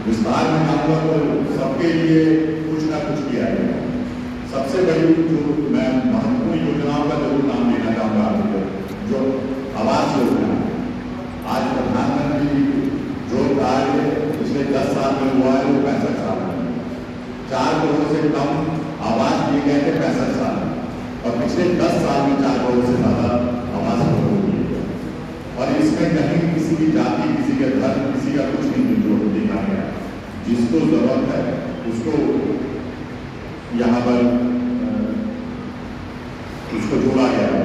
विस्तार में जाऊंगा तो सबके लिए कुछ ना कुछ किया गया। सबसे बड़ी जो मैं महत्वपूर्ण योजनाओं का जरूर नाम लेना चाहूंगा आपको, जो आवास योजना। आज प्रधानमंत्री जो कार्य पिछले 10 साल में हुआ है वो 65 साल में 4 करोड़ से कम आवास दिए गए थे 65 साल में, और पिछले 10 साल में 4 करोड़ से ज्यादा आवास लोगों को दिए गए। और इसमें कहीं किसी की जाति, किसी का धर्म, किसी का कुछ नहीं जोड़ देखा गया। जिसको जरूरत है उसको यहाँ पर उसको जोड़ा गया है।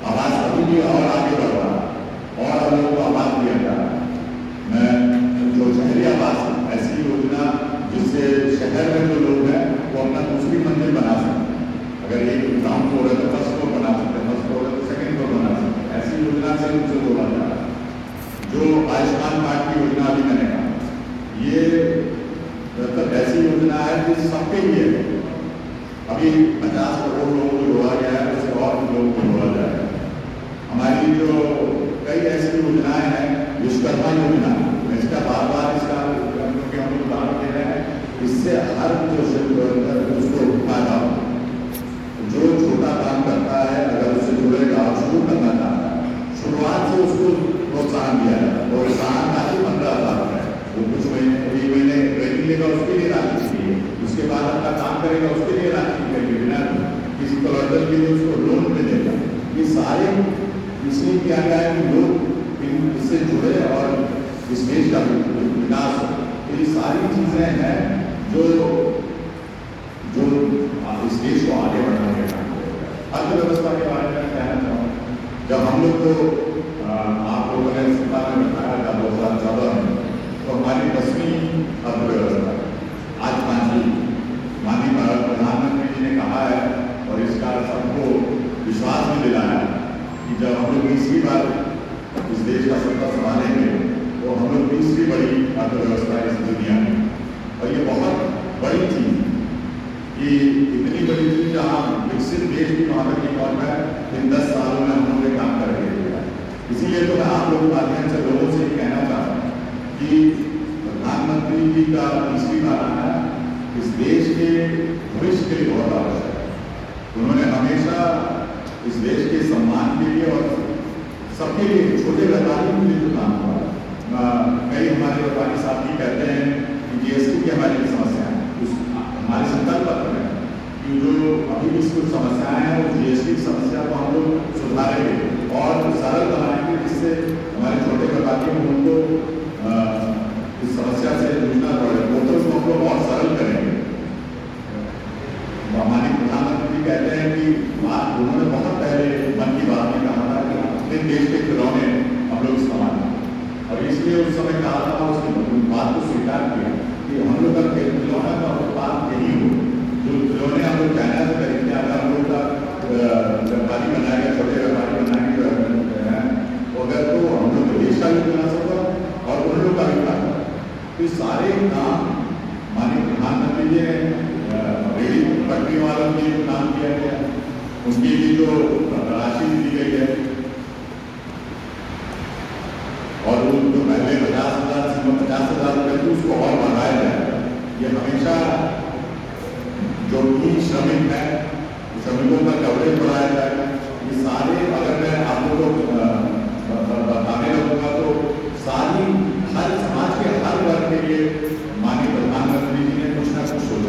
आवास अभी भी और आगे बढ़ रहा है और हम लोगों को आवास दिया जा रहा है। मैं जो शहरी आवास ऐसी योजना जिससे शहर में जो लोग हैं वो अपना दूसरी मंजिल बना सकते हैं। अगर एक ग्राउंड फ्लोर है तो फर्स्ट फ्लोर बना सकते हैं, फर्स्ट फ्लोर है तो सेकेंड फ्लोर बना सकते हैं। ऐसी योजना से उनसे जोड़ा जा रहा है। जो आयुष्मान कार्ड की योजना अभी मैंने कहा, ये मतलब ऐसी योजना है जो सबके लिए है। अभी 50 करोड़ लोगों को जोड़ा गया है, उससे और लोगों को जोड़ा जाएगा। हमारी जो कई ऐसी योजनाएं हैं, विश्वकर्मा योजना, इसका बार इसका क्योंकि हम लोग उदाहरण दे रहे हैं, इससे हर जो उसको फायदा हो। जो छोटा काम करता है अगर उससे जुड़ेगा और शुरू करना चाहता है, शुरुआत से उसको प्रोत्साहन दिया जाता है। प्रोत्साहन राशि 15,000 है, वो कुछ महीने ट्रेनिंग लेगा उसके लिए राशि चाहिए, उसके बाद अपना काम करेगा उसके लिए राशि करेगी, बिना किसी कोलैटरल के लिए उसको लोन मिलेगा। ये सारे इसलिए किया गया है कि लोग इससे जुड़े और इस देश का विकास हो। ये सारी चीजें हैं जो इस देश को आगे बढ़ाने के काम करेगा। अर्थव्यवस्था के बारे में कहना चाहूँगा, जब हम लोग को आप लोगों ने सत्ता में बताया था 2014 में, तो हमारी 10वीं अर्थव्यवस्था आज 5वीं। माननीय प्रधानमंत्री जी ने कहा है और इसका सबको विश्वास भी दिलाया कि जब हम लोग 20वीं बार इस देश का सत्ता संभालेंगे तो हम लोग 20वीं बड़ी अर्थव्यवस्था इस दुनिया में। और ये बहुत बड़ी चीज कि इतनी बड़ी चीज जहाँ विकसित देश की वहाँ की कौन है, इन 10 सालों में हम लोग ने काम करके दिया। इसीलिए तो मैं आप लोगों के माध्यम से लोगों से ये कहना चाहता हूँ कि प्रधानमंत्री जी का 20वीं बार आना इस देश के भविष्य के लिए बहुत आवश्यक है। उन्होंने हमेशा इस देश के सम्मान के लिए और सबके लिए, छोटे व्यापारियों के लिए जो काम हुआ। कई हमारे व्यापारी साथी भी कहते हैं कि जीएसटी की हमारी समस्या है, हमारे संकल्प पत्र में कि जो अभी भी कुछ समस्याएं हैं वो जीएसटी की समस्या को हम लोग सुधारेंगे और सरल बनाएंगे, जिससे हमारे छोटे व्यापारी हैं उनको इस समस्या से जूझना पड़े। पोर्टल को हम लोग और सरल करेंगे। हमारे प्रधानमंत्री कहते हैं कि उन्होंने बहुत पहले मन की बात में कहा था कि अपने देश के खिलौने हम लोग इस्तेमाल करें, और इसलिए उस समय कहा था, उसकी बात को स्वीकार किया कि हम लोग का खिलौना का उत्पाद यही हो। जो खिलौने हम लोग चाइना से खरीदते हैं, अगर हम लोग का व्यापारी बनाएगा, छोटे व्यापारी बनाएंगे अगर तो हम लोग देश का भी बना सकता और उन लोग का भी फायदा। तो सारे काम माननीय प्रधानमंत्री जी ने रेल पटरी वालों के लिए काम किया गया, उनके लिए जो राशि दी गई है, और वो जो पहले 50,000 से 50,000 रुपये थी उसको और बढ़ाया जाएगा। ये हमेशा जो भी श्रमिक है, श्रमिकों का कवरेज बढ़ाया जाएगा। ये सारे अगर मैं आप लोगों को बताने लगूंगा तो सारी